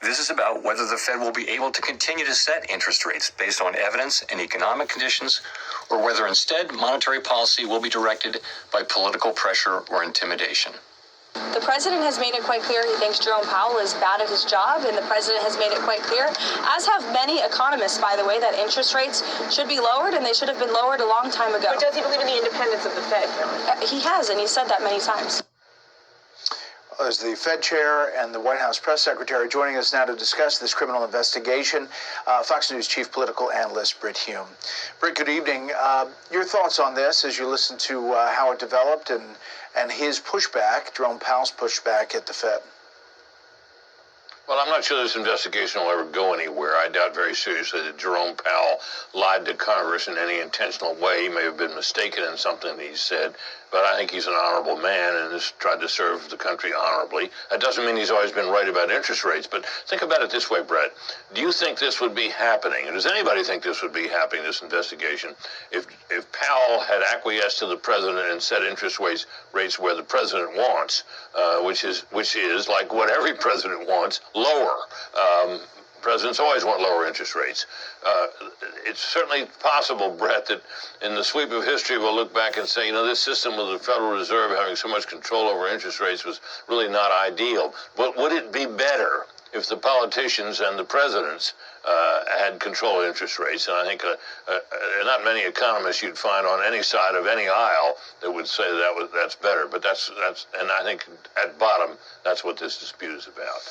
This is about whether the Fed will be able to continue to set interest rates based on evidence and economic conditions, or whether instead monetary policy will be directed by political pressure or intimidation. The president has made it quite clear he thinks Jerome Powell is bad at his job, and the president has made it quite clear, as have many economists, by the way, that interest rates should be lowered, and they should have been lowered a long time ago. But does he believe in the independence of the Fed? He has, and he said that many times. As the Fed Chair and the White House Press Secretary joining us now to discuss this criminal investigation, Fox News Chief Political Analyst Brit Hume. Brit, good evening. Your thoughts on this as you listen to how it developed and his pushback, Jerome Powell's pushback at the Fed? Well, I'm not sure this investigation will ever go anywhere. I doubt very seriously that Jerome Powell lied to Congress in any intentional way. He may have been mistaken in something that he said, but I think he's an honorable man and has tried to serve the country honorably. That doesn't mean he's always been right about interest rates, but think about it this way, Brett. Do you think this would be happening, and does anybody think this would be happening, this investigation, if Powell had acquiesced to the president and set interest rates where the president wants, which is like what every president wants, lower. Presidents always want lower interest rates. It's certainly possible, Brett, that in the sweep of history we'll look back and say, you know, this system with the Federal Reserve having so much control over interest rates was really not ideal. But would it be better if the politicians and the presidents had control of interest rates? And I think not many economists you'd find on any side of any aisle that would say that's better. But that's and I think at bottom that's what this dispute is about.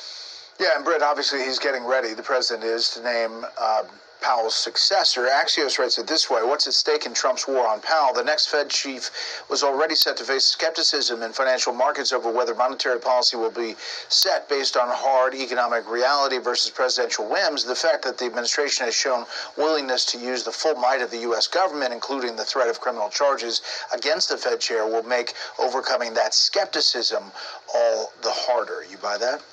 Yeah, and Britt, obviously he's getting ready, the president is, to name Powell's successor. Axios writes it this way: what's at stake in Trump's war on Powell? The next Fed chief was already set to face skepticism in financial markets over whether monetary policy will be set based on hard economic reality versus presidential whims. The fact that the administration has shown willingness to use the full might of the U.S. government, including the threat of criminal charges against the Fed chair, will make overcoming that skepticism all the harder. You buy that?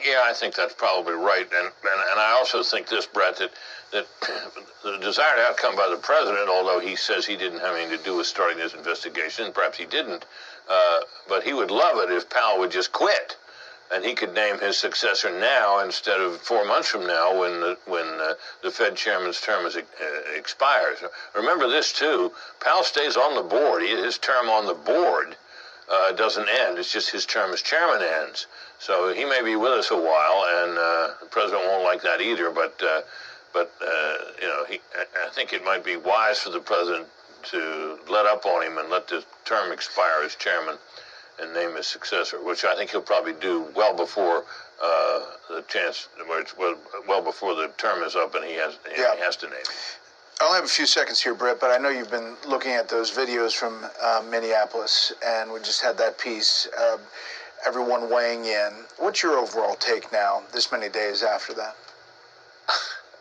Yeah, I think that's probably right, and I also think this, Brett, that the desired outcome by the president, although he says he didn't have anything to do with starting this investigation, perhaps he didn't, but he would love it if Powell would just quit, and he could name his successor now instead of 4 months from now when the Fed chairman's term expires. Remember this too: Powell stays on the board. His term on the board doesn't end. It's just his term as chairman ends. So he may be with us a while, and the president won't like that either. But you know, I think it might be wise for the president to let up on him and let the term expire as chairman and name his successor, which I think he'll probably do well before well before the term is up and he has to name him. I only have a few seconds here, Britt, but I know you've been looking at those videos from Minneapolis, and we just had that piece. Everyone weighing in. What's your overall take now, this many days after that?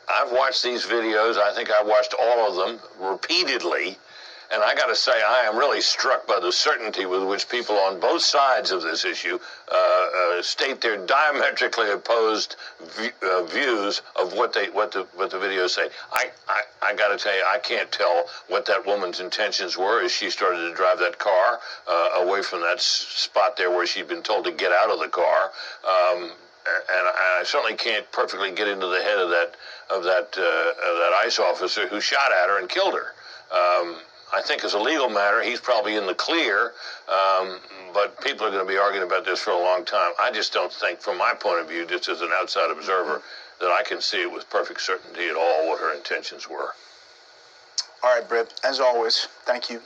I've watched these videos. I think I watched all of them repeatedly. And I got to say, I am really struck by the certainty with which people on both sides of this issue state their diametrically opposed views of what the videos say. I got to tell you, I can't tell what that woman's intentions were as she started to drive that car away from that spot there where she'd been told to get out of the car. And I certainly can't perfectly get into the head of that ICE officer who shot at her and killed her. I think as a legal matter, he's probably in the clear, but people are going to be arguing about this for a long time. I just don't think, from my point of view, just as an outside observer, that I can see with perfect certainty at all what her intentions were. All right, Britt, as always, thank you.